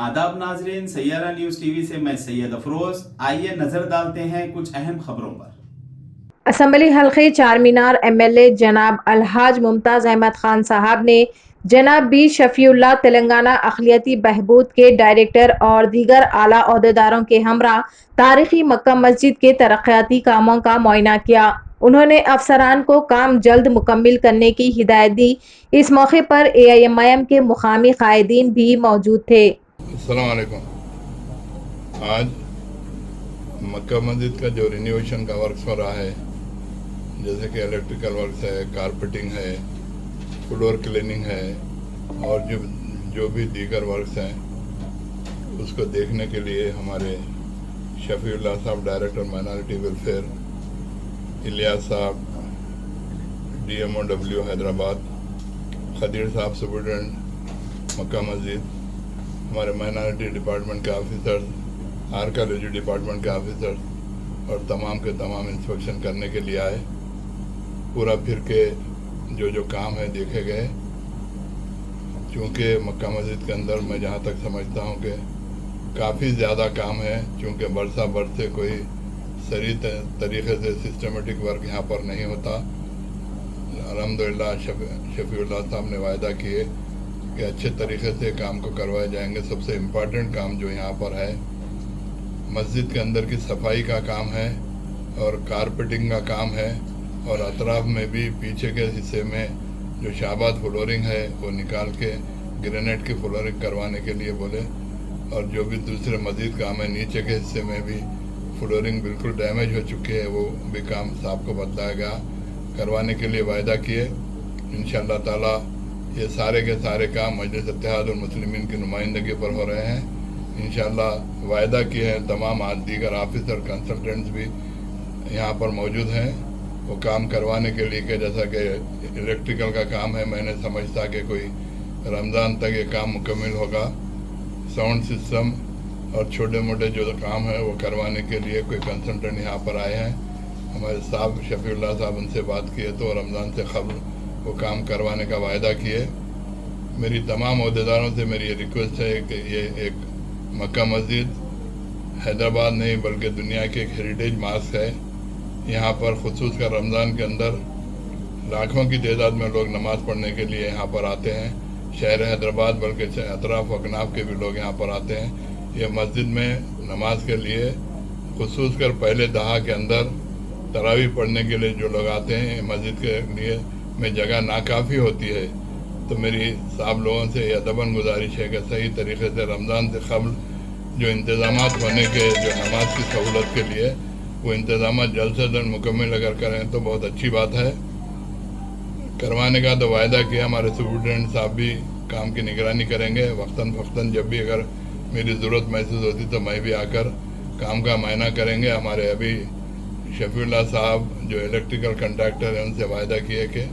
आदाब नाजरीन, Saiyaara news TV से मैं सैयद अफरोज। आइए नजर डालते हैं कुछ अहम खबरों पर। असम्बली हल्के चार मीनार MLA जनाब अलहाज मुमताज अहमद खान साहब ने जनाब बी शफीउल्लाह तेलंगाना अक़लियती बहबूद के डायरेक्टर और दीगर आला ओहदेदारों के हमरा तारीखी मक्का मस्जिद के तरक्याती कामों का मुआयना किया। उन्होंने अफसरान को काम जल्द मुकम्मिल करने की हिदायत दी। इस मौके पर AIMIM के मुकामी कायदीन भी मौजूद थे। अस्सलाम वालेकुम। आज मक्का मस्जिद का जो रिनोवेशन का वर्क्स हो रहा है, जैसे कि इलेक्ट्रिकल वर्क्स है, कारपेटिंग है, फ्लोर क्लीनिंग है और जो भी दीगर वर्क्स हैं, उसको देखने के लिए हमारे शफीउल्लाह साहब डायरेक्टर माइनॉरिटी वेलफेयर, इलियास साहब DMOW हैदराबाद, खदीर साहब सुपरिटेंडेंट मक्का मस्जिद, हमारे माइनॉरिटी डिपार्टमेंट के ऑफिसर्स, आर्कियोलॉजी डिपार्टमेंट के ऑफिसर्स और तमाम के तमाम इंस्पेक्शन करने के लिए आए। पूरा फिर के जो काम है देखे गए। चूँकि मक्का मस्जिद के अंदर मैं जहाँ तक समझता हूँ कि काफ़ी ज़्यादा काम है, चूँकि बरसा बरसे कोई सही तरीके से सिस्टमेटिक वर्क यहाँ पर नहीं होता। अल्हम्दुलिल्लाह शफीउल्लाह साहब ने वायदा किए कि अच्छे तरीके से काम को करवाए जाएंगे। सबसे इम्पॉर्टेंट काम जो यहाँ पर है, मस्जिद के अंदर की सफाई का काम है और कारपेटिंग का काम है और अतराफ में भी पीछे के हिस्से में जो शाबाद फ्लोरिंग है वो निकाल के ग्रेनाइट की फ्लोरिंग करवाने के लिए बोले, और जो भी दूसरे मस्जिद काम है नीचे के हिस्से में भी फ्लोरिंग बिल्कुल डैमेज हो चुकी है, वो भी काम साहब को बताया करवाने के लिए वायदा किए। इंशाअल्लाह ताला ये सारे के सारे काम मजलिस इत्तेहादुल मुस्लिमीन की नुमाइंदगी पर हो रहे हैं। इंशाअल्लाह वायदा किए हैं। तमाम दीगर ऑफिसर कंसल्टेंट्स भी यहाँ पर मौजूद हैं वो काम करवाने के लिए कि जैसा कि इलेक्ट्रिकल का काम है, मैंने समझता कि कोई रमज़ान तक ये काम मुकम्मल होगा। साउंड सिस्टम और छोटे मोटे जो काम है वो करवाने के लिए कोई कंसल्टेंट यहाँ पर आए हैं। हमारे साहब शफीउल्लाह साहब उनसे बात किए तो रमज़ान से क़ब्ल वो काम करवाने का वायदा किए। मेरी तमाम अहदेदारों से मेरी ये रिक्वेस्ट है कि ये एक मक्का मस्जिद हैदराबाद नहीं बल्कि दुनिया की एक हेरिटेज मास्क है। यहाँ पर खुसूस कर रमज़ान के अंदर लाखों की तादाद में लोग नमाज़ पढ़ने के लिए यहाँ पर आते हैं। शहर हैदराबाद बल्कि अतराफ अकनाफ के भी लोग यहाँ पर आते हैं। ये मस्जिद में नमाज के लिए खुसूस कर पहले दहा के अंदर तरावी पढ़ने के लिए जो लोग आते हैं, मस्जिद के लिए में जगह नाकाफ़ी होती है। तो मेरी साहब लोगों से यह अदबन गुजारिश है कि सही तरीके से रमज़ान से क़ब्ल जो इंतज़ामात होने के जो नमाज की सहूलत के लिए वो इंतज़ामात जल्द से जल्द मुकम्मल अगर करें तो बहुत अच्छी बात है। करवाने का तो वायदा किया। हमारे सुपरिटेंडेंट साहब भी काम की निगरानी करेंगे। वक्तन फ़क्तन जब भी अगर मेरी ज़रूरत महसूस होती तो मैं भी आकर काम का मुआयना करेंगे। हमारे अभी शफीउल्लाह साहब जो इलेक्ट्रिकल कंट्रैक्टर हैं उनसे वायदा किए कि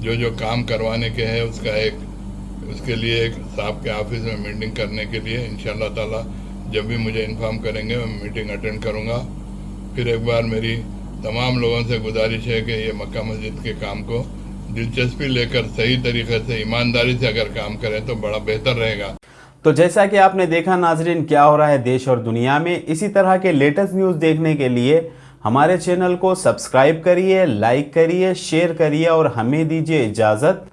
जो काम करवाने के हैं उसके लिए एक साहब के ऑफिस में मीटिंग करने के लिए इंशाअल्लाह ताला जब भी मुझे इन्फॉर्म करेंगे मैं मीटिंग अटेंड करूँगा। फिर एक बार मेरी तमाम लोगों से गुजारिश है कि ये मक्का मस्जिद के काम को दिलचस्पी लेकर सही तरीके से ईमानदारी से अगर काम करें तो बड़ा बेहतर रहेगा। तो जैसा कि आपने देखा नाजरीन, क्या हो रहा है देश और दुनिया में, इसी तरह के लेटेस्ट न्यूज़ देखने के लिए हमारे चैनल को सब्सक्राइब करिए, लाइक करिए, शेयर करिए और हमें दीजिए इजाज़त।